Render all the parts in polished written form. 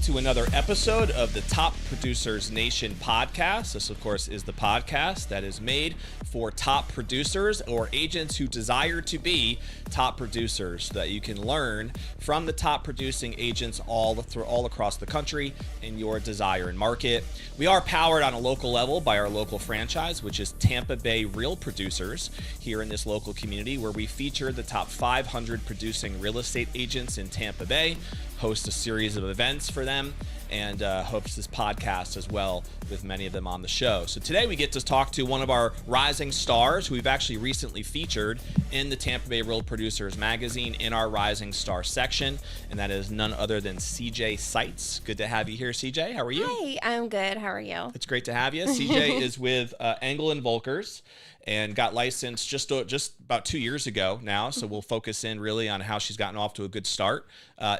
to another episode of the Top Producers Nation podcast. This, of course, is the podcast that is made for top producers or agents who desire to be top producers, so that you can learn from the top producing agents all across the country in your desired market. We are powered on a local level by our local franchise, which is Tampa Bay Real Producers, here in this local community, where we feature the top 500 producing real estate agents in Tampa Bay, host a series of events for them, and host this podcast as well with many of them on the show. So today we get to talk to one of our rising stars who we've actually recently featured in the Tampa Bay Real Producers magazine in our Rising Star section, and that is none other than CJ Seitz. Good to have you here, CJ. How are you? Hi, I'm good. How are you? It's great to have you. CJ is with Engel & Volkers and got licensed just about 2 years ago now. So we'll focus in really on how she's gotten off to a good start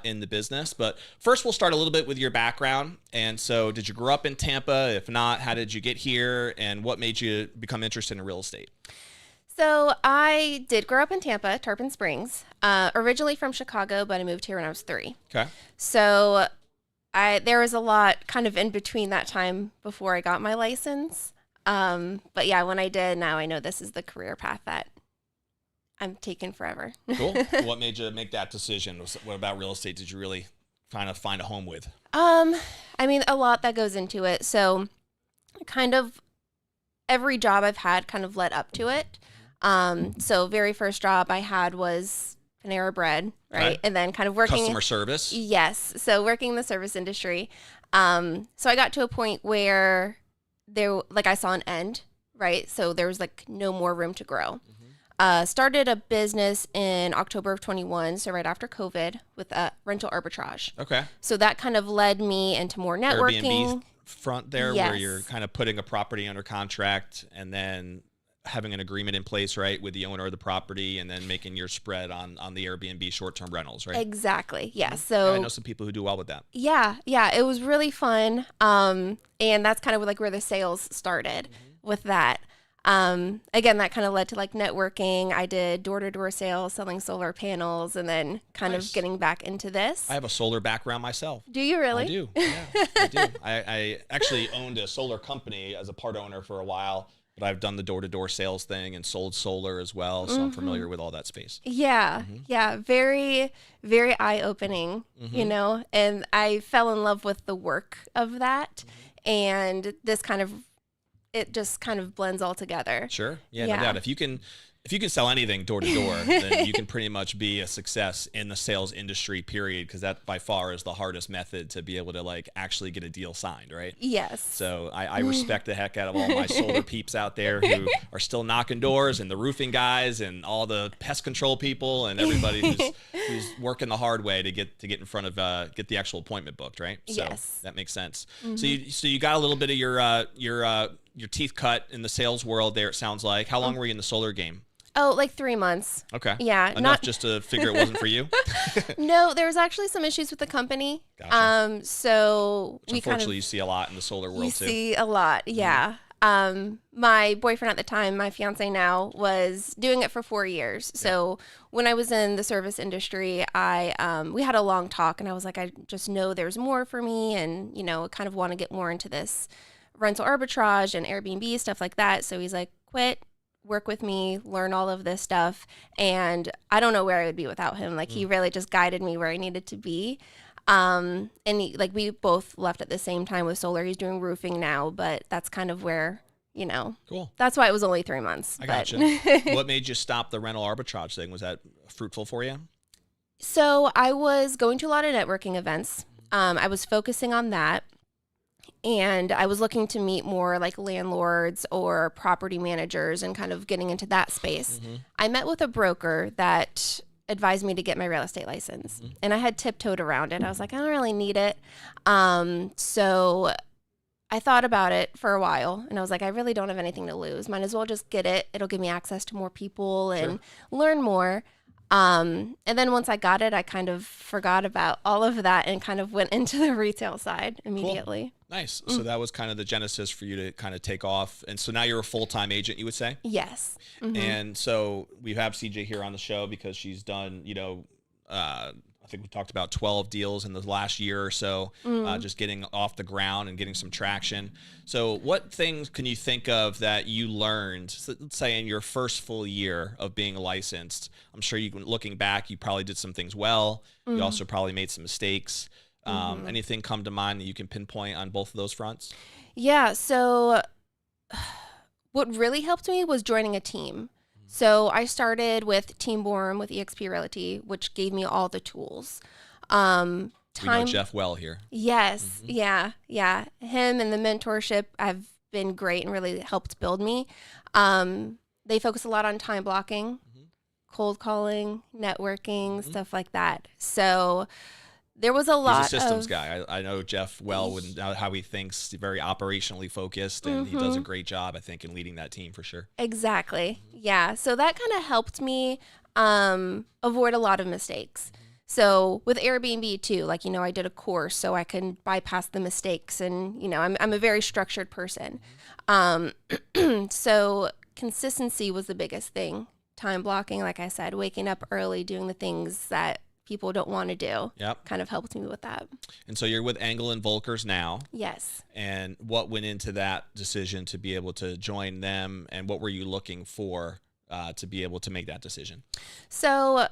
in the business. But first, we'll start a little bit with your background. And so did you grow up in Tampa? If not, how did you get here? And what made you become interested in real estate? So I did grow up in Tampa, Tarpon Springs, originally from Chicago, but I moved here when I was 3. Okay. So there was a lot kind of in between that time before I got my license. But yeah, when I did, now I know this is the career path that I'm taking forever. Cool. What made you make that decision? What about real estate did you really kind of find a home with? I mean, a lot that goes into it. So kind of every job I've had kind of led up to it. So very first job I had was Panera Bread, right? Okay. And then kind of working Customer service. Yes. So working in the service industry. So I got to a point where I saw an end, right? So there was no more room to grow. Started a business in October of 21, so right after COVID, with rental arbitrage. Okay. So that kind of led me into more networking. Airbnb front there, Yes. where you're kind of putting a property under contract and then having an agreement in place, right, with the owner of the property, and then making your spread on the Airbnb short-term rentals, right? Exactly. Yeah. Yeah, So I know some people who do well with that. yeah, it was really fun. And that's kind of where the sales started with that. Again, that kind of led to networking. I did door-to-door sales, selling solar panels, and then kind Nice. of getting back into this. I have a solar background myself. Do you really? I do. Yeah, I do. I actually owned a solar company as a part owner for a while, but I've done the door-to-door sales thing and sold solar as well, so I'm familiar with all that space. Yeah. Yeah. Very, very eye-opening, and I fell in love with the work of that. And it just kind of blends all together. Sure. Yeah, Yeah. no doubt. If you can sell anything door to door, then you can pretty much be a success in the sales industry, period, because that by far is the hardest method to be able to actually get a deal signed, right? Yes. So I respect the heck out of all my solar peeps out there who are still knocking doors, and the roofing guys and all the pest control people and everybody who's working the hard way to get in front of get the actual appointment booked, right? So Yes. that makes sense. So you got a little bit of your teeth cut in the sales world there, it sounds like. How long were you in the solar game? Oh, 3 months. Okay. Yeah. Enough just to figure it wasn't for you? No, there was actually some issues with the company. Gotcha. So Which unfortunately you see a lot in the solar world too. You see a lot, yeah. My boyfriend at the time, my fiance now, was doing it for 4 years. So when I was in the service industry, we had a long talk, and I was like, I just know there's more for me, and kind of want to get more into this rental arbitrage and Airbnb, stuff like that. So he's like, quit, work with me, learn all of this stuff. And I don't know where I would be without him. He really just guided me where I needed to be. And we both left at the same time with solar. He's doing roofing now, but that's kind of where, Cool. That's why it was only 3 months. I gotcha. What made you stop the rental arbitrage thing? Was that fruitful for you? So I was going to a lot of networking events. I was focusing on that. And I was looking to meet more landlords or property managers and kind of getting into that space. I met with a broker that advised me to get my real estate license. And I had tiptoed around it. I was like, I don't really need it. So I thought about it for a while, and I was like, I really don't have anything to lose. Might as well just get it. It'll give me access to more people and learn more. And then once I got it, I kind of forgot about all of that and kind of went into the retail side immediately. Cool. Nice. So that was kind of the genesis for you to kind of take off. And so now you're a full-time agent, you would say? Yes. And so we have CJ here on the show because she's done, think we talked about 12 deals in the last year or so, just getting off the ground and getting some traction. So what things can you think of that you learned, let's say in your first full year of being licensed? I'm sure looking back, you probably did some things well. You also probably made some mistakes. Anything come to mind that you can pinpoint on both of those fronts? Yeah. So what really helped me was joining a team. So I started with Team Borm with eXp Realty, which gave me all the tools. We know Jeff well here. Yes. Yeah. Him and the mentorship have been great and really helped build me. They focus a lot on time blocking, cold calling, networking, stuff like that. So there was a lot. He's a systems guy. I know Jeff well and how he thinks, very operationally focused, and he does a great job, I think, in leading that team for sure. Exactly. Yeah. So that kind of helped me avoid a lot of mistakes. So with Airbnb too, like, I did a course so I can bypass the mistakes, and, I'm a very structured person. So consistency was the biggest thing. Time blocking, like I said, waking up early, doing the things that people don't want to do. Yep. Kind of helped me with that. And so you're with Engel and Volkers now. Yes. And what went into that decision to be able to join them, and what were you looking for to be able to make that decision? So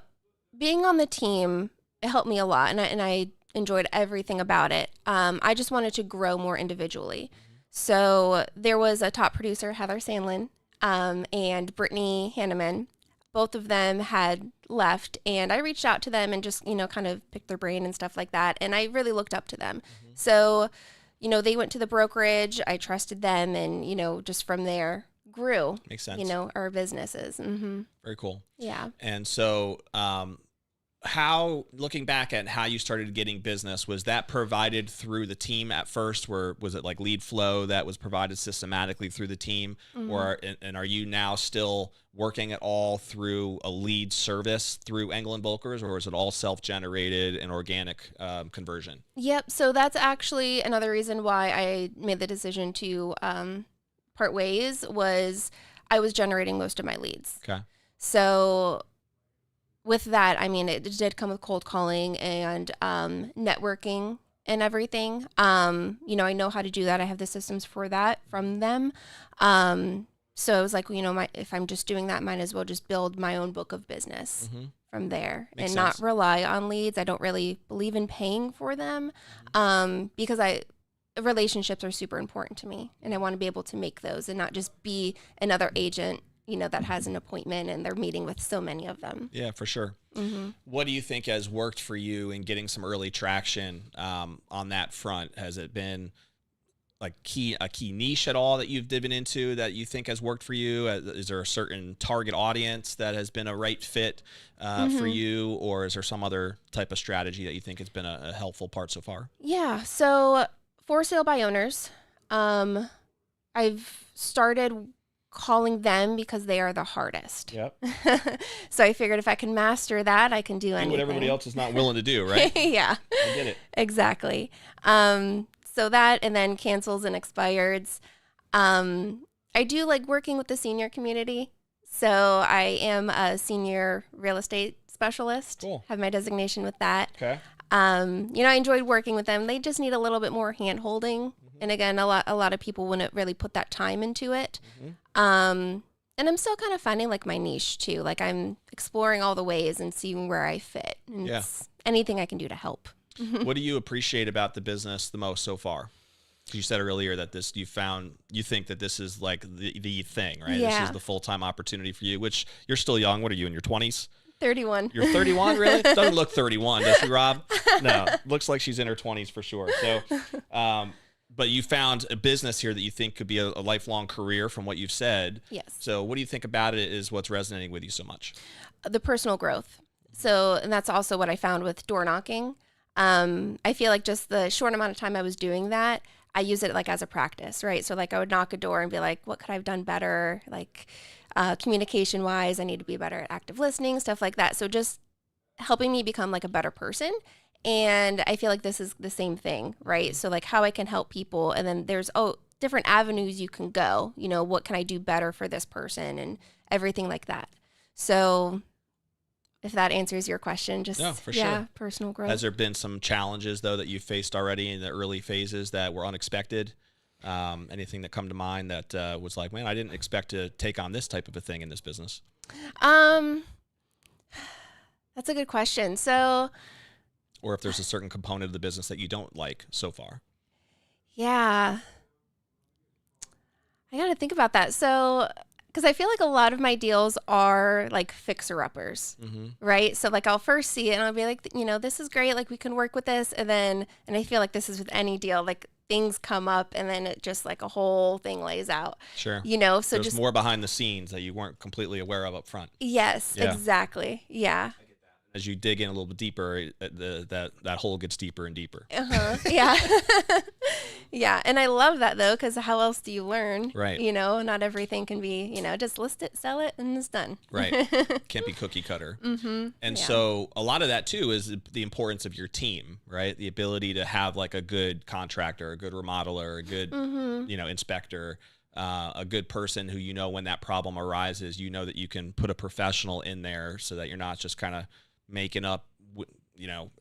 being on the team, it helped me a lot, and I enjoyed everything about it. I just wanted to grow more individually. So there was a top producer, Heather Sandlin, and Brittany Hanneman. Both of them had left, and I reached out to them and just, kind of picked their brain and stuff like that. And I really looked up to them. So, they went to the brokerage. I trusted them, and, just from there grew. Makes sense. Our businesses. Very cool. Yeah. And so, looking back at how you started getting business, was that provided through the team at first? Was it like lead flow that was provided systematically through the team, or are you now still working at all through a lead service through Engel and Volkers, or is it all self-generated and organic conversion? Yep. So that's actually another reason why I made the decision to part ways. Was I was generating most of my leads. Okay. So with that, it did come with cold calling and networking and everything. I know how to do that. I have the systems for that from them. So I was like, if I'm just doing that, might as well just build my own book of business from there. Makes and sense. Not rely on leads. I don't really believe in paying for them because relationships are super important to me, and I want to be able to make those and not just be another agent that has an appointment and they're meeting with so many of them. Yeah, for sure. What do you think has worked for you in getting some early traction on that front? Has it been like a key niche at all that you've diven into that you think has worked for you? Is there a certain target audience that has been a right fit for you, or is there some other type of strategy that you think has been a helpful part so far? Yeah. So for sale by owners, I've started calling them because they are the hardest. Yep. So I figured if I can master that, I can do anything. What everybody else is not willing to do, right? Yeah. I get it. Exactly. So that, and then cancels and expireds. I do like working with the senior community. So I am a senior real estate specialist. Cool. Have my designation with that. Okay. I enjoyed working with them. They just need a little bit more hand holding. And again, a lot of people wouldn't really put that time into it. And I'm still kind of finding like my niche too. Like I'm exploring all the ways and seeing where I fit. And it's anything I can do to help. What do you appreciate about the business the most so far? You said earlier that you think that this is like the thing, right? Yeah. This is the full-time opportunity for you, which you're still young. What are you, in your 20s? 31. You're 31, really? Doesn't look 31, does she, Rob? No, looks like she's in her 20s for sure. So, but you found a business here that you think could be a lifelong career from what you've said. Yes. So what do you think about it is what's resonating with you so much? The personal growth. So, and that's also what I found with door knocking. I feel like just the short amount of time I was doing that, I use it like as a practice, right? So like I would knock a door and be like, what could I have done better? Like communication wise, I need to be better at active listening, stuff like that. So just helping me become like a better person. And I feel like this is the same thing, right? So like how I can help people. And then there's, different avenues you can go, what can I do better for this person and everything like that. So If that answers your question, just No, for sure. personal growth. Has there been some challenges though that you faced already in the early phases that were unexpected? Anything that come to mind that was like, man, I didn't expect to take on this type of a thing in this business? That's a good question. So, Or if there's a certain component of the business that you don't like so far? yeah, I got to think about that. So, because I feel like a lot of my deals are like fixer-uppers, right? So like I'll first see it and I'll be like, this is great. Like we can work with this. And I feel like this is with any deal, like things come up and then it just like a whole thing lays out. Sure. So There's just more behind the scenes that you weren't completely aware of up front. yes, Yeah. exactly. Yeah. As you dig in a little bit deeper, that hole gets deeper and deeper. Yeah. Yeah. And I love that though, because how else do you learn? Right. Not everything can be, just list it, sell it, and it's done. Right. Can't be cookie cutter. And Yeah. so a lot of that too is the importance of your team, right? The ability to have like a good contractor, a good remodeler, a good, inspector, a good person who, when that problem arises, that you can put a professional in there so that you're not just kind of making up,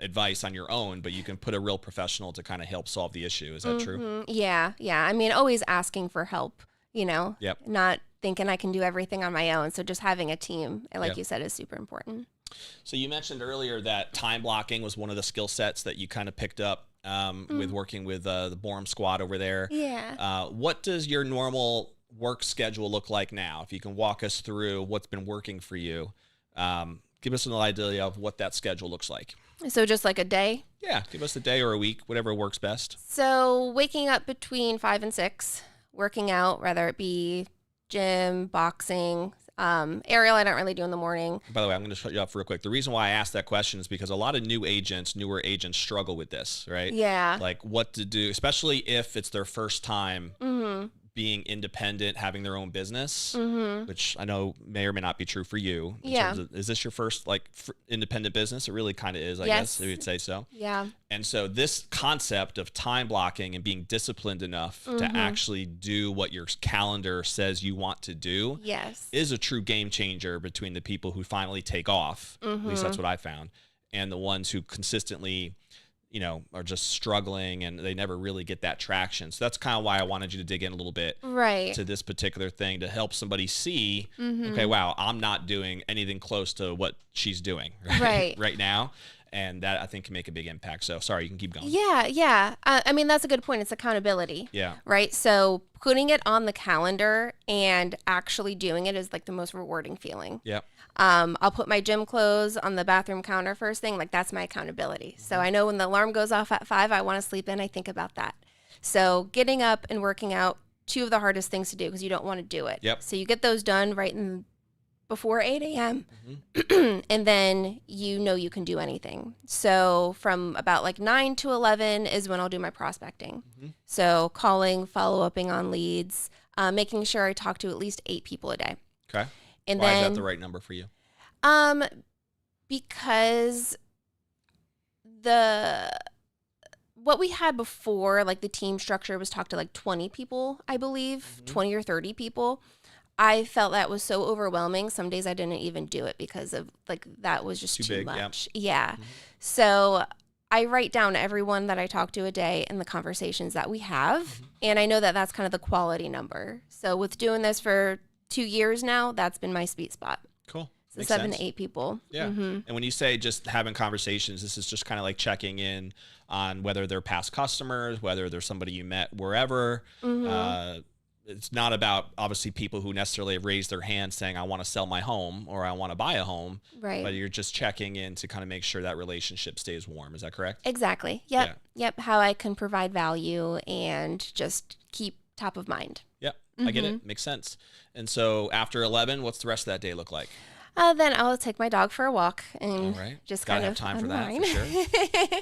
advice on your own, but you can put a real professional to kind of help solve the issue. Is that true? Yeah. Yeah. I mean, always asking for help, Yep. not thinking I can do everything on my own. So just having a team, like Yep. you said, is super important. So you mentioned earlier that time blocking was one of the skill sets that you kind of picked up with working with the Borum squad over there. Yeah. What does your normal work schedule look like now? If you can walk us through what's been working for you, give us an idea of what that schedule looks like. So just like a day. Yeah, give us a day or a week, whatever works best. So waking up between 5 and 6, working out, whether it be gym, boxing, aerial, I don't really do in the morning. By the way, I'm going to shut you up real quick. The reason why I asked that question is because a lot of newer agents struggle with this, right? Yeah. Like what to do, especially if it's their first time being independent, having their own business, which I know may or may not be true for you. Is this your first independent business? It really kind of is, I guess you would say so. Yeah. And so this concept of time blocking and being disciplined enough to actually do what your calendar says you want to do is a true game changer between the people who finally take off, at least that's what I found, and the ones who consistently are just struggling and they never really get that traction. So that's kind of why I wanted you to dig in a little bit to this particular thing to help somebody see, okay, wow, I'm not doing anything close to what she's doing right now. And that I think can make a big impact. So sorry, you can keep going. Yeah. I mean, that's a good point. It's accountability. Yeah. Right. So putting it on the calendar and actually doing it is like the most rewarding feeling. Yep. I'll put my gym clothes on the bathroom counter first thing. Like that's my accountability. So I know when the alarm goes off at 5, I want to sleep in. I think about that. So getting up and working out, 2 of the hardest things to do because you don't want to do it. Yep. So you get those done before 8 a.m. And then you can do anything. So from about like 9 to 11 is when I'll do my prospecting. So calling, follow-upping on leads, making sure I talk to at least 8 people a day. Okay. And Why then, is that the right number for you? Because what we had before, like the team structure was talk to like 20 people, I believe, 20 or 30 people. I felt that was so overwhelming. Some days I didn't even do it because of like that was just too big, much. Yeah. So I write down everyone that I talk to a day and the conversations that we have. And I know that that's kind of the quality number. So with doing this for 2 years now, that's been my sweet spot. Cool. So Makes 7 sense. to 8 people. Yeah. And when you say just having conversations, this is just kind of like checking in on whether they're past customers, whether they're somebody you met wherever. It's not about obviously people who necessarily have raised their hand saying, I want to sell my home or I want to buy a home. Right. But you're just checking in to kind of make sure that relationship stays warm. Is that correct? Exactly. Yep. How I can provide value and just keep top of mind. Yep. I get it. Makes sense. And so after 11, what's the rest of that day look like? Then I'll take my dog for a walk and just Gotta kind have of time for unwind. that for sure.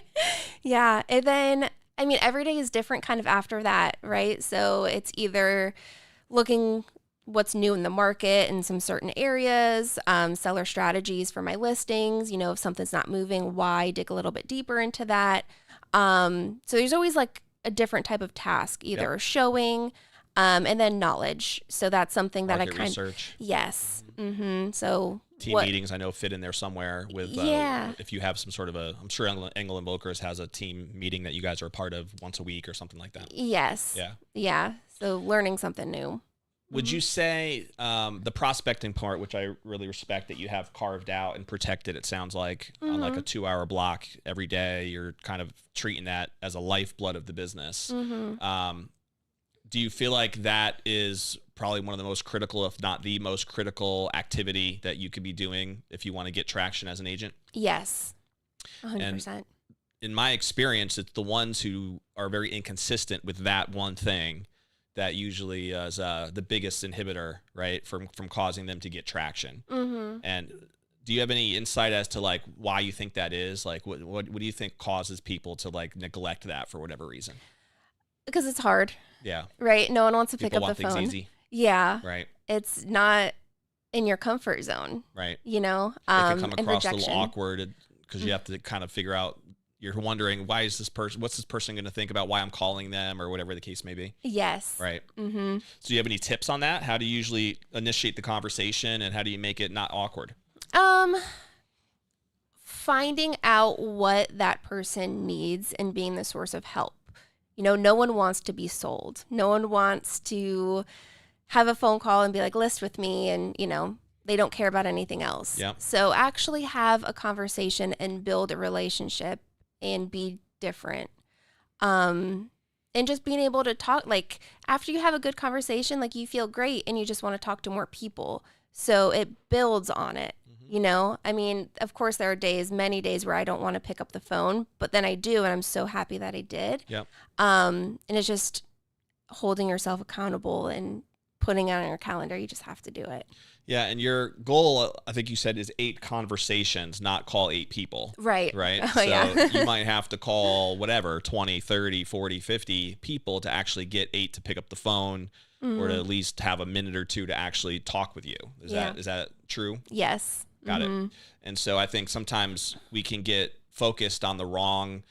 Yeah. And then, I mean, every day is different kind of after that, right? So it's either looking what's new in the market in some certain areas, seller strategies for my listings, if something's not moving, why, dig a little bit deeper into that. So there's always like a different type of task, either a showing, and then knowledge. So that's something that Market I kind research. Yes. So Team meetings, I know, fit in there somewhere with, if you have some sort of I'm sure Engel and Volkers has a team meeting that you guys are a part of once a week or something like that. Yes. Yeah. Yeah. So learning something new. Would you say the prospecting part, which I really respect that you have carved out and protected, it sounds like, on like a 2-hour block every day, you're kind of treating that as a lifeblood of the business. Do you feel like that is probably one of the most critical, if not the most critical activity that you could be doing if you want to get traction as an agent? Yes, 100%. And in my experience, it's the ones who are very inconsistent with that one thing that usually is the biggest inhibitor, right, from causing them to get traction. And do you have any insight as to like why you think that is? Like, what do you think causes people to like neglect that for whatever reason? Because it's hard. Yeah. Right. No one wants to pick People up the want phone. things easy. Yeah. Right. It's not in your comfort zone. Right. You know, It can come and across a rejection. little awkward because you have to kind of figure out, you're wondering, what's this person going to think about why I'm calling them or whatever the case may be. Yes. Right. So do you have any tips on that? How do you usually initiate the conversation and how do you make it not awkward? Finding out what that person needs and being the source of help. You know, no one wants to be sold. No one wants to have a phone call and be like, list with me. And, you know, they don't care about anything else. Yeah. So actually have a conversation and build a relationship and be different. And just being able to talk, like after you have a good conversation, like you feel great and you just want to talk to more people. So it builds on it. You know, I mean, of course, there are many days where I don't want to pick up the phone, but then I do, and I'm so happy that I did. Yep. And it's just holding yourself accountable and putting it on your calendar. You just have to do it. Yeah, and your goal, I think you said, is 8 conversations, not call 8 people. Right. Right? Oh, so yeah. you might have to call 20, 30, 40, 50 people to actually get 8 to pick up the phone or to at least have a minute or two to actually talk with you. Is that true? Yes. Got it. And so I think sometimes we can get focused on the wrong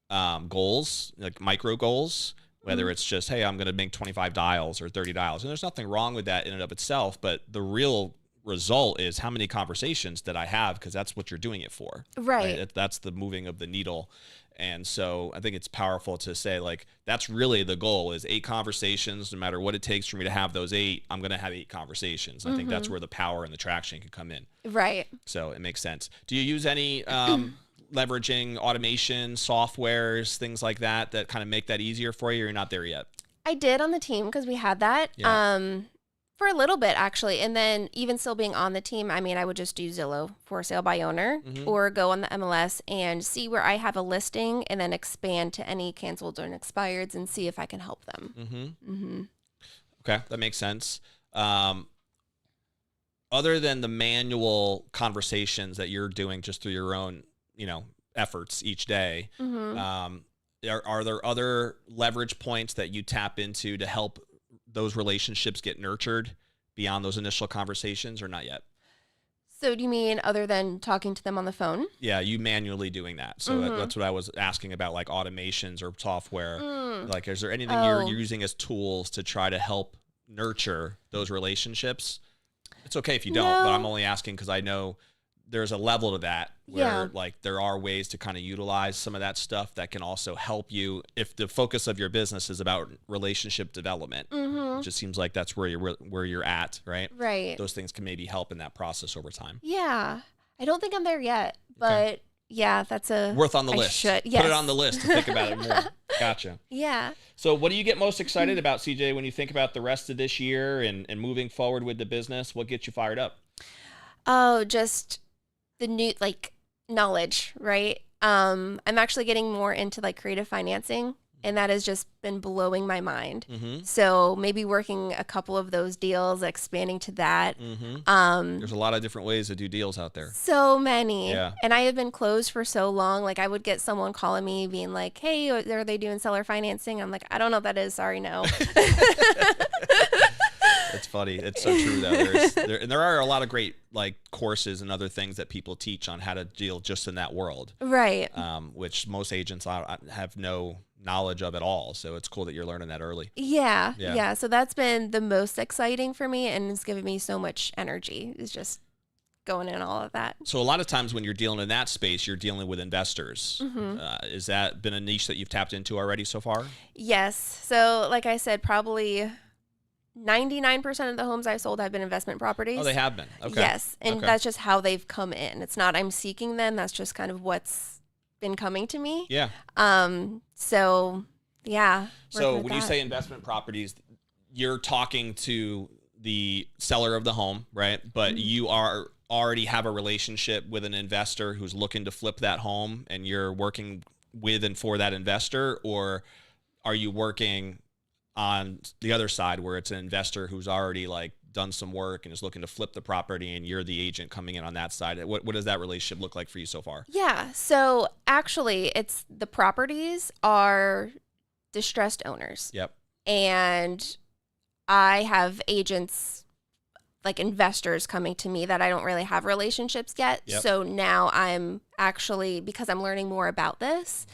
goals, like micro goals, whether it's just, hey, I'm going to make 25 dials or 30 dials. And there's nothing wrong with that in and of itself. But the real result is how many conversations that I have, because that's what you're doing it for. Right. That's the moving of the needle. And so I think it's powerful to say, like, that's really the goal is 8 conversations. No matter what it takes for me to have those 8, I'm going to have 8 conversations. I think that's where the power and the traction can come in. Right. So it makes sense. Do you use any leveraging automation, softwares, things like that kind of make that easier for you, or you're not there yet? I did on the team because we had that. Yeah. For a little bit, actually. And then even still being on the team, I mean, I would just do Zillow for sale by owner or go on the MLS and see where I have a listing and then expand to any canceled or expireds and see if I can help them. Okay, that makes sense. Other than the manual conversations that you're doing just through your own, efforts each day, are there other leverage points that you tap into to help those relationships get nurtured beyond those initial conversations, or not yet? So do you mean other than talking to them on the phone? Yeah, you manually doing that. So that's what I was asking about, like automations or software. Like, is there anything you're using as tools to try to help nurture those relationships? It's okay if you don't, but I'm only asking because I know there's a level to that where like there are ways to kind of utilize some of that stuff that can also help you if the focus of your business is about relationship development. It just seems like that's where you're at, right? Right. Those things can maybe help in that process over time. Yeah. I don't think I'm there yet, but yeah, that's worth on the list. Should. Yes. Put it on the list to think about it more. Gotcha. Yeah. So what do you get most excited about, CJ, when you think about the rest of this year and moving forward with the business? What gets you fired up? Oh, just the new, like, knowledge, right? I'm actually getting more into like creative financing, and that has just been blowing my mind. So maybe working a couple of those deals, expanding to that. There's a lot of different ways to do deals out there. So many. Yeah. And I have been closed for so long. Like I would get someone calling me being like, hey, are they doing seller financing? I'm like, I don't know what that is. Sorry, no. It's funny. It's so true though. There are a lot of great like courses and other things that people teach on how to deal just in that world. Right. Which most agents have no knowledge of at all. So it's cool that you're learning that early. Yeah. So that's been the most exciting for me, and it's given me so much energy. It's just going in all of that. So a lot of times when you're dealing in that space, you're dealing with investors. Mm-hmm. Is that been a niche that you've tapped into already so far? Yes. So like I said, probably 99% of the homes I sold have been investment properties. Oh, they have been. Okay. Yes. And Okay. that's just how they've come in. It's not I'm seeking them. That's just kind of what's been coming to me. Yeah. So yeah. So when you say investment properties, you're talking to the seller of the home, right? But you already have a relationship with an investor who's looking to flip that home, and you're working with and for that investor, or are you working on the other side where it's an investor who's already like done some work and is looking to flip the property, and you're the agent coming in on that side? What does that relationship look like for you so far? Yeah. So actually, it's the properties are distressed owners. Yep. And I have agents, like investors, coming to me that I don't really have relationships yet. Yep. So now I'm actually, because I'm learning more about this,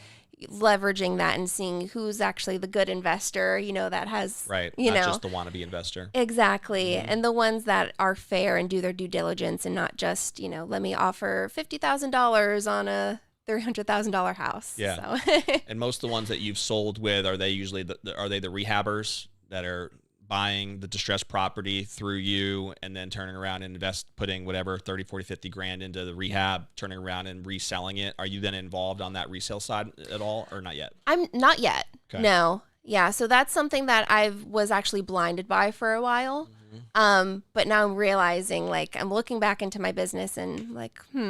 leveraging that and seeing who's actually the good investor, that has, Right. you Not know, just the wannabe investor. exactly. And the ones that are fair and do their due diligence and not just, let me offer $50,000 on a $300,000 house. Yeah. So. And most of the ones that you've sold with, are they usually are they the rehabbers that are buying the distressed property through you and then turning around and putting whatever 30, 40, 50 grand into the rehab, turning around and reselling it? Are you then involved on that resale side at all, or not yet? I'm not yet. Okay. No. Yeah. So that's something that I was actually blinded by for a while. But now I'm realizing, like, I'm looking back into my business and like, There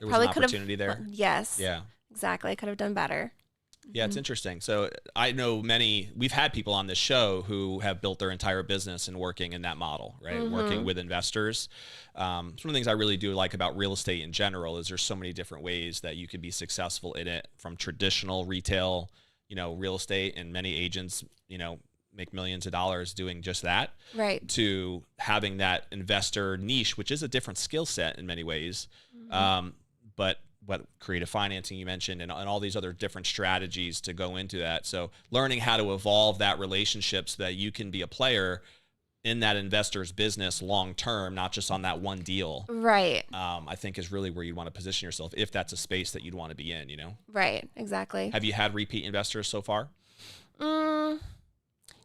was probably an could have. opportunity there. Yes. Yeah. Exactly. I could have done better. Yeah, it's interesting. So I know we've had people on this show who have built their entire business and working in that model, right? Working with investors. Some of the things I really do like about real estate in general is there's so many different ways that you could be successful in it, from traditional retail, real estate, and many agents, make millions of dollars doing just that, Right. to having that investor niche, which is a different skill set in many ways. But what creative financing you mentioned, and all these other different strategies to go into that. So learning how to evolve that relationship so that you can be a player in that investor's business long term, not just on that one deal. Right. I think is really where you'd want to position yourself if that's a space that you'd want to be in, Right. Exactly. Have you had repeat investors so far? No.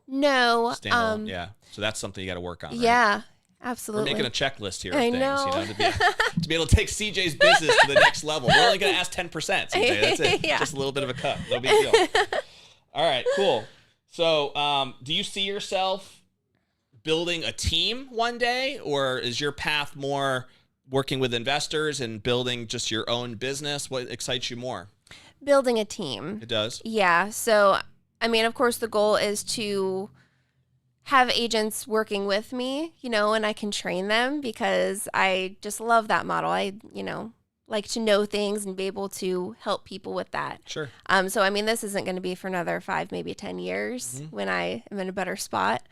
Standalone, yeah. So that's something you got to work on. Right? Yeah. We're Absolutely. making a checklist here of I things, know. to be able to take CJ's business to the next level. We're only going to ask 10%, CJ. That's it. Yeah. Just a little bit of a cut. No big deal. All right, cool. So do you see yourself building a team one day, or is your path more working with investors and building just your own business? What excites you more? Building a team. It does? Yeah. So, I mean, of course, the goal is to have agents working with me, and I can train them because I just love that model. I, like to know things and be able to help people with that. Sure. So, I mean, this isn't going to be for another 5, maybe 10 years when I am in a better spot.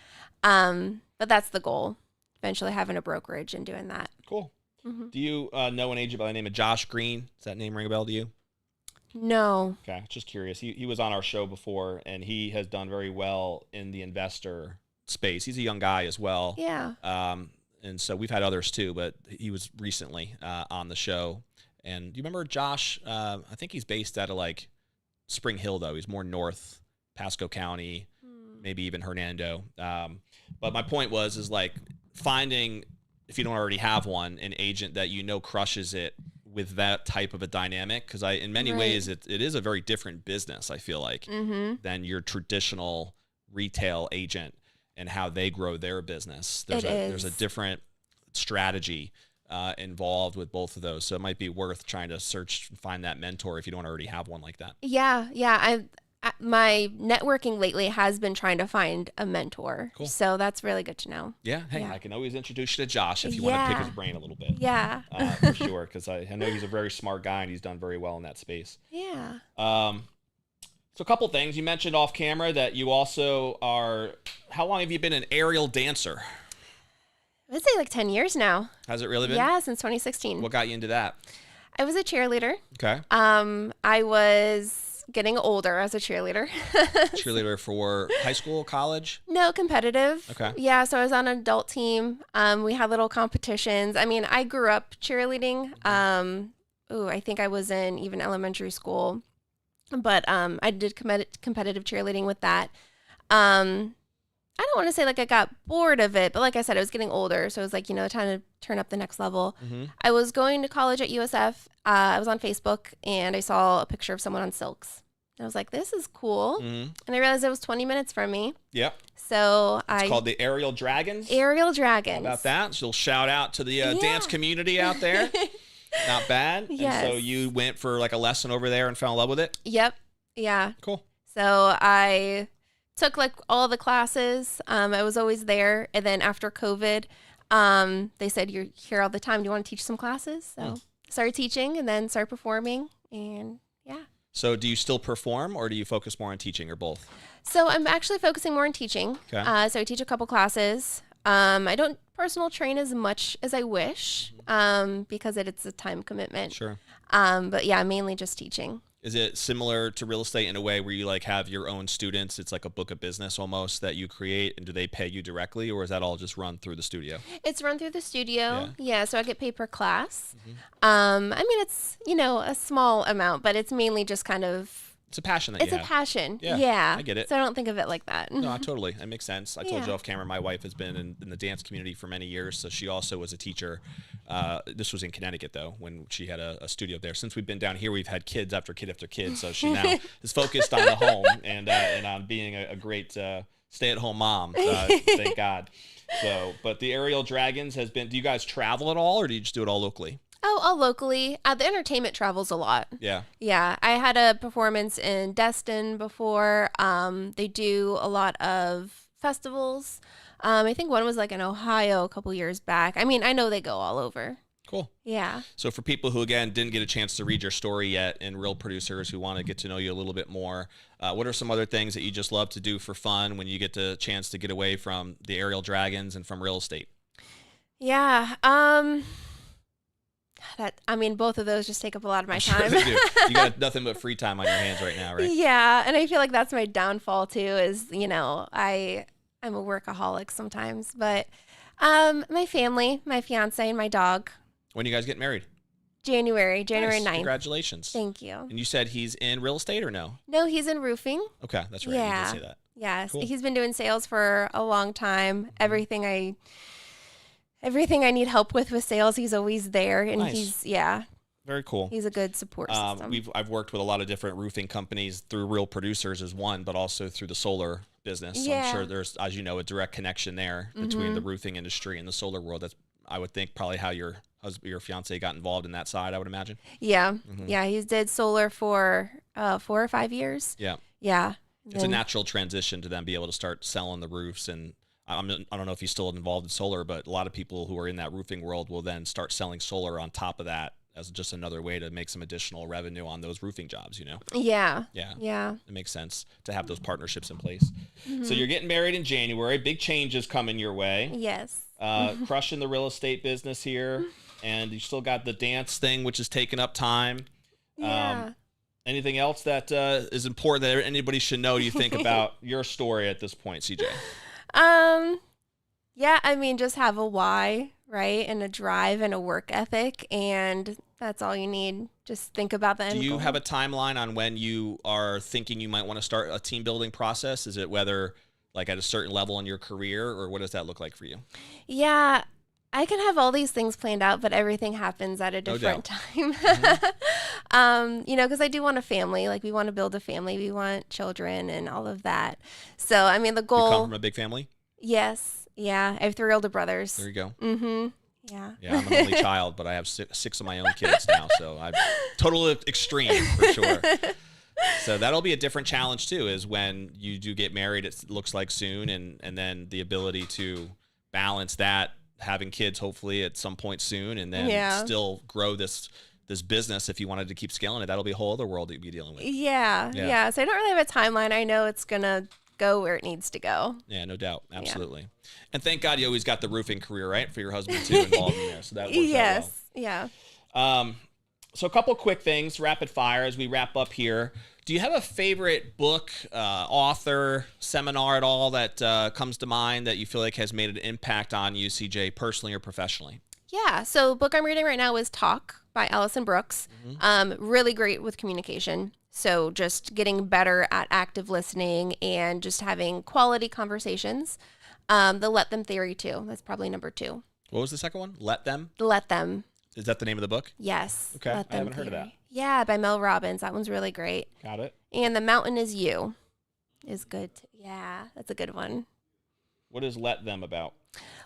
But that's the goal, eventually having a brokerage and doing that. Cool. Do you know an agent by the name of Josh Green? Does that name ring a bell to you? No. Okay, just curious. He was on our show before, and he has done very well in the investor space. He's a young guy as well. Yeah. And so we've had others too, but he was recently on the show. And do you remember Josh? I think he's based out of like Spring Hill, though. He's more north, Pasco County, maybe even Hernando. But my point is like finding, if you don't already have one, an agent that crushes it with that type of a dynamic. Because in many ways, it is a very different business, I feel like, than your traditional retail agent and how they grow their business. There's a different strategy involved with both of those. So it might be worth trying to search and find that mentor if you don't already have one like that. Yeah. My networking lately has been trying to find a mentor. Cool. So that's really good to know. Yeah. Hey, Yeah. I can always introduce you to Josh if you want to pick his brain a little bit. Yeah. For sure. Because I know he's a very smart guy and he's done very well in that space. Yeah. So a couple things. You mentioned off camera that you also are, how long have you been an aerial dancer? I would say like 10 years now. Has it really been? Yeah, since 2016. What got you into that? I was a cheerleader. Okay. I was was getting older as a cheerleader. Cheerleader for high school, college? No, competitive. Okay. Yeah, so I was on an adult team. We had little competitions. I mean, I grew up cheerleading. I think I was in even elementary school, but I did competitive cheerleading with that. I don't want to say like I got bored of it, but like I said, I was getting older. So it was like, time to turn up the next level. Mm-hmm. I was going to college at USF. I was on Facebook and I saw a picture of someone on silks. I was like, this is cool. Mm-hmm. And I realized it was 20 minutes from me. Yep. So It's called the Aerial Dragons. Aerial Dragons. How about that? So shout out to the dance community out there. Not bad. Yes. And so you went for like a lesson over there and fell in love with it? Yep. Yeah. Cool. So I took like all the classes. I was always there. And then after COVID, they said, you're here all the time. Do you want to teach some classes? So started teaching and then started performing. And yeah. So do you still perform or do you focus more on teaching or both? So I'm actually focusing more on teaching. Okay. So I teach a couple classes. I don't personal train as much as I wish because it's a time commitment. Sure. But yeah, mainly just teaching. Is it similar to real estate in a way where you like have your own students? It's like a book of business almost that you create, and do they pay you directly, or is that all just run through the studio? It's run through the studio. Yeah, so I get paid per class. Mm-hmm. I mean, it's, a small amount, but it's mainly just kind of... It's a passion that you have. It's a passion. Yeah, I get it. So I don't think of it like that. No, totally. That makes sense. I told you off camera, my wife has been in the dance community for many years, so she also was a teacher. This was in Connecticut, though, when she had a studio there. Since we've been down here, we've had kids after kid after kid, so she now is focused on the home and on being a great stay-at-home mom, thank God. So, but the Aerial Dragons has been, do you guys travel at all, or do you just do it all locally? Oh, all locally. The entertainment travels a lot. Yeah. Yeah. I had a performance in Destin before. They do a lot of festivals. I think one was like in Ohio a couple years back. I mean, I know they go all over. Cool. Yeah. So for people who, again, didn't get a chance to read your story yet and real producers who want to get to know you a little bit more, what are some other things that you just love to do for fun when you get the chance to get away from the Aerial Dragons and from real estate? Yeah. Both of those just take up a lot of my time. Sure they do. You got nothing but free time on your hands right now, right? Yeah, and I feel like that's my downfall too. Is I'm a workaholic sometimes, but my family, my fiance, and my dog. When you guys get married? January Nice. 9th. Congratulations. Thank you. And you said he's in real estate or no? No, he's in roofing. Okay, that's right. Yeah. You did say that. Yes, Cool. He's been doing sales for a long time. Everything I need help with sales, he's always there, and Nice. Very cool. he's a good support system. I've worked with a lot of different roofing companies through Real Producers as one, but also through the solar business. So Yeah. I'm sure there's, as you know, a direct connection there between the roofing industry and the solar world. That's, I would think, probably how your fiance got involved in that side, I would imagine. Yeah, yeah, he did solar for 4 or 5 years. Yeah. Yeah. It's a natural transition to then be able to start selling the roofs. And I don't know if he's still involved in solar, but a lot of people who are in that roofing world will then start selling solar on top of that as just another way to make some additional revenue on those roofing jobs, Yeah. Yeah. Yeah. It makes sense to have those partnerships in place. So you're getting married in January. Big changes coming your way. Yes. Crushing the real estate business here. And you still got the dance thing, which is taking up time. Yeah. Anything else that is important that anybody should know, do you think, about your story at this point, CJ? Yeah, just have a why, right? And a drive and a work ethic, and that's all you need. Just think about the end Do you goal. have a timeline on when you are thinking you might want to start a team building process? Is it whether like at a certain level in your career, or what does that look like for you? Yeah, I can have all these things planned out, but everything happens at a different time. Because I do want a family. Like, we want to build a family. We want children and all of that. So, the goal... You come from a big family? Yes. Yeah. I have 3 older brothers. There you go. Mm-hmm. Yeah. Yeah, I'm an only child, but I have 6 of my own kids now, so I'm total extreme for sure. So that'll be a different challenge too, is when you do get married, it looks like soon, and then the ability to balance that, having kids hopefully at some point soon, and then still grow this business. If you wanted to keep scaling it, that'll be a whole other world that you'd be dealing with. Yeah. So I don't really have a timeline. I know it's gonna go where it needs to go. Yeah, no doubt. Absolutely. And thank God you always got the roofing career, right? For your husband too, involved in there. So that works out well. Yeah. So a couple quick things, rapid fire, as we wrap up here. Do you have a favorite book, author, seminar at all that comes to mind that you feel like has made an impact on you, CJ, personally or professionally? Yeah. So book I'm reading right now is Talk by Allison Brooks. Really great with communication. So just getting better at active listening and just having quality conversations. The Let Them theory too. That's probably number 2. What was the second one? Let Them? Let Them. Is that the name of the book? Yes. Okay. Let I Them haven't heard of that. theory. Yeah, by Mel Robbins. That one's really great. Got it. And The Mountain Is You is good. Yeah, that's a good one. What is Let Them about?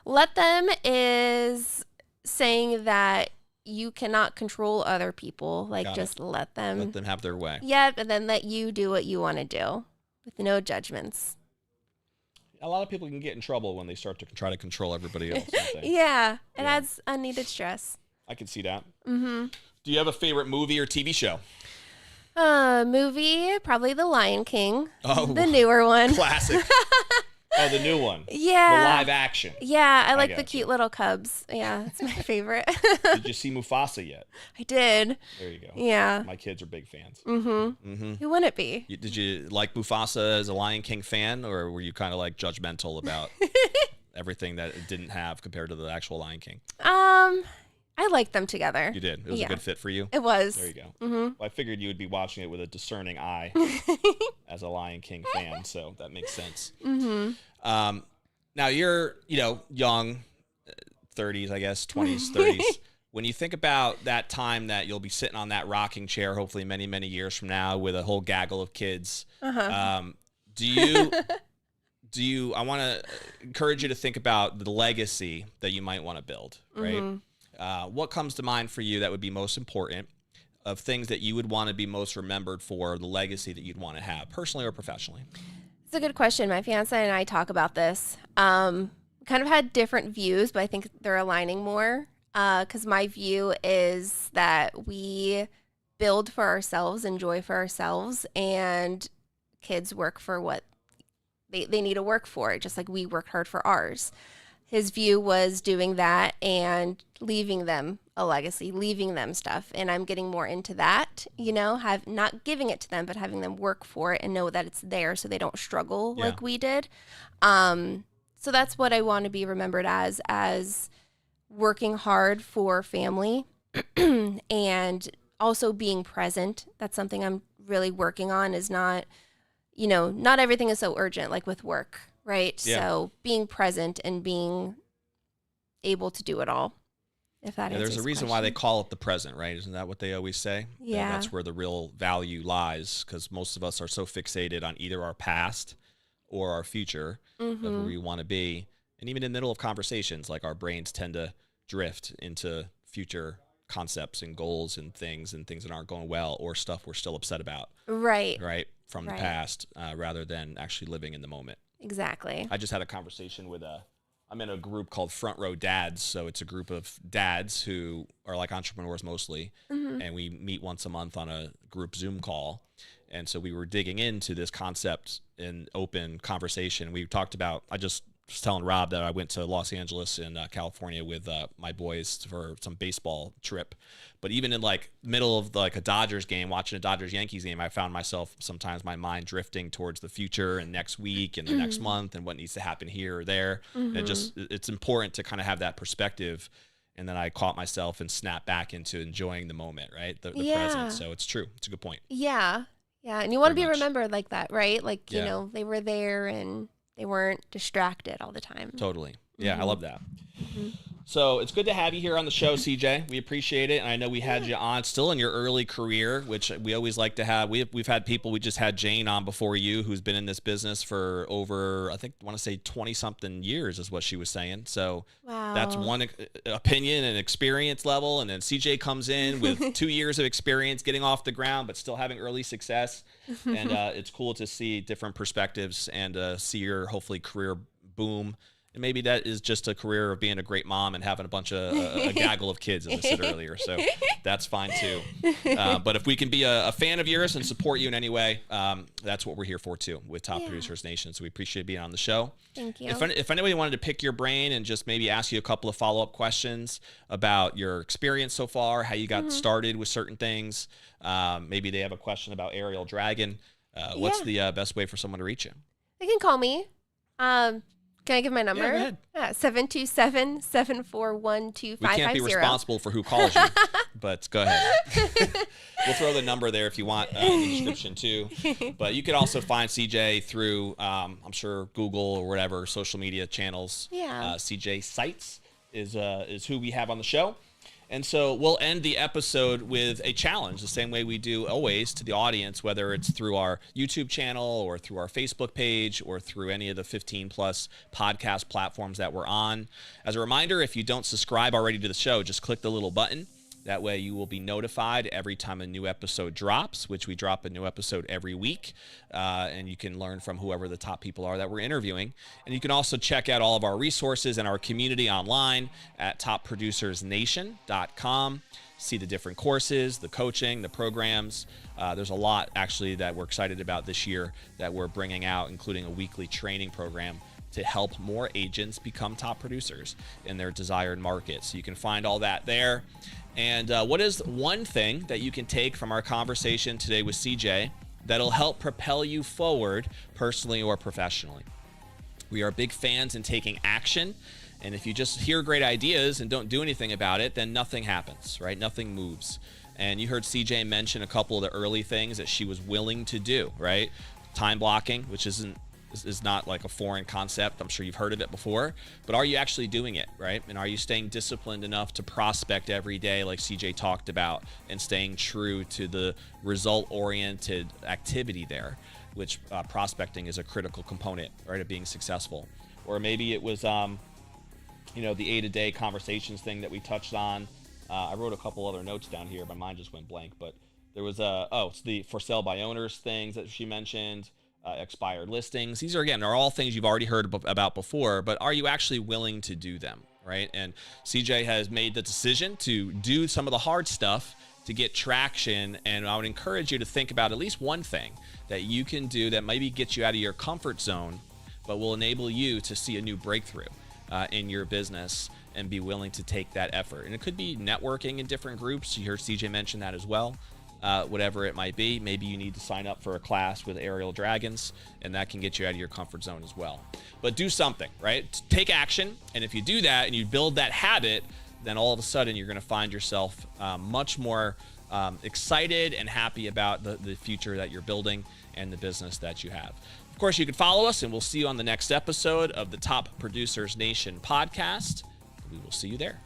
Let Them is saying that you cannot control other people. Like, just let them. Let them have their way. Yeah, and then let you do what you want to do with no judgments. A lot of people can get in trouble when they start to try to control everybody else. Yeah, it adds unneeded stress. I can see that. Mm-hmm. Do you have a favorite movie or TV show? Movie, probably The Lion King. Oh, the newer one. Classic. Oh, the new one. Yeah. The live action. Yeah, I like the cute little cubs. Yeah, that's my favorite. Did you see Mufasa yet? I did. There you go. Yeah. My kids are big fans. Mm-hmm. Mm-hmm. Who wouldn't it be? Did you like Mufasa as a Lion King fan, or were you kind of like judgmental about everything that it didn't have compared to the actual Lion King? I liked them together. You did. It was a good fit for you. It was. There you go. Mm-hmm. Well, I figured you would be watching it with a discerning eye as a Lion King fan, so that makes sense. Mm-hmm. Now you're, young, 30s, I guess, 20s, 30s. When you think about that time that you'll be sitting on that rocking chair, hopefully many, many years from now, with a whole gaggle of kids, do you? I want to encourage you to think about the legacy that you might want to build, right? Mm-hmm. What comes to mind for you that would be most important of things that you would want to be most remembered for, the legacy that you'd want to have, personally or professionally? It's a good question. My fiance and I talk about this. Kind of had different views, but I think they're aligning more. Because my view is that we build for ourselves, enjoy for ourselves, and kids work for what they need to work for, just like we worked hard for ours. His view was doing that and leaving them a legacy, leaving them stuff. And I'm getting more into that, not giving it to them, but having them work for it and know that it's there so they don't struggle like we did. So that's what I want to be remembered as working hard for family and also being present. That's something I'm really working on, is not everything is so urgent, like with work. Right. Yeah. So being present and being able to do it all. If that answers there's a reason why they call it the present, right? Isn't that what they always say? Yeah. That's where the real value lies, because most of us are so fixated on either our past or our future of where we want to be. And even in the middle of conversations, like, our brains tend to drift into future concepts and goals and things that aren't going well, or stuff we're still upset about. Right. From the past, rather than actually living in the moment. Exactly. I just had a conversation with I'm in a group called Front Row Dads. So it's a group of dads who are like entrepreneurs mostly. And we meet once a month on a group Zoom call. And so we were digging into this concept in open conversation. We talked about, I just was telling Rob that I went to Los Angeles in California with my boys for some baseball trip. But even in like middle of like a Dodgers game, watching a Dodgers-Yankees game, I found myself sometimes my mind drifting towards the future and next week and the next month and what needs to happen here or there. And it's important to kind of have that perspective. And then I caught myself and snapped back into enjoying the moment, right? The present. So it's true. It's a good point. Yeah. Yeah. And you want to be remembered like that, right? Like, they were there and they weren't distracted all the time. Totally. Yeah, I love that. So it's good to have you here on the show, CJ. We appreciate it. And I know we had you on still in your early career, which we always like to have. We've had people, we just had Jane on before you, who's been in this business for over, I want to say 20-something years is what she was saying. So that's one opinion and experience level. And then CJ comes in with 2 years of experience getting off the ground, but still having early success. And it's cool to see different perspectives and see your hopefully career boom And maybe that is just a career of being a great mom and having a bunch of a gaggle of kids, as I said earlier. So that's fine too. But if we can be a fan of yours and support you in any way, that's what we're here for too with Top Producers Nation. So we appreciate being on the show. Thank you. If anybody wanted to pick your brain and just maybe ask you a couple of follow-up questions about your experience so far, how you got started with certain things, maybe they have a question about Aerial Dragon, what's the best way for someone to reach you? They can call me. Can I give my number? Yeah, go ahead. 727-741-2550. We can't be responsible for who calls you, but go ahead. We'll throw the number there if you want in the description too. But you can also find CJ through, I'm sure, Google or whatever social media channels. Yeah. CJ Seitz is who we have on the show. And so we'll end the episode with a challenge, the same way we do always to the audience, whether it's through our YouTube channel or through our Facebook page or through any of the 15 plus podcast platforms that we're on. As a reminder, if you don't subscribe already to the show, just click the little button. That way you will be notified every time a new episode drops, which we drop a new episode every week. And you can learn from whoever the top people are that we're interviewing. And you can also check out all of our resources and our community online at topproducersnation.com. See the different courses, the coaching, the programs. There's a lot actually that we're excited about this year that we're bringing out, including a weekly training program to help more agents become top producers in their desired market. So you can find all that there. And what is one thing that you can take from our conversation today with CJ that'll help propel you forward personally or professionally? We are big fans in taking action. And if you just hear great ideas and don't do anything about it, then nothing happens, right? Nothing moves. And you heard CJ mention a couple of the early things that she was willing to do, right? Time blocking, which is not like a foreign concept. I'm sure you've heard of it before, but are you actually doing it, right? And are you staying disciplined enough to prospect every day like CJ talked about and staying true to the result-oriented activity there, which prospecting is a critical component, right, of being successful. Or maybe it was, the day-to-day conversations thing that we touched on. I wrote a couple other notes down here. My mind just went blank, but there was it's the for sale by owners things that she mentioned. Expired listings. These are all things you've already heard about before, but are you actually willing to do them, right? And CJ has made the decision to do some of the hard stuff to get traction, and I would encourage you to think about at least one thing that you can do that maybe gets you out of your comfort zone, but will enable you to see a new breakthrough in your business and be willing to take that effort. And it could be networking in different groups. You heard CJ mention that as well. Whatever it might be. Maybe you need to sign up for a class with Aerial Dragons, and that can get you out of your comfort zone as well. But do something, right? Take action, and if you do that and you build that habit, then all of a sudden you're going to find yourself much more excited and happy about the future that you're building and the business that you have. Of course, you can follow us, and we'll see you on the next episode of the Top Producers Nation podcast. We will see you there.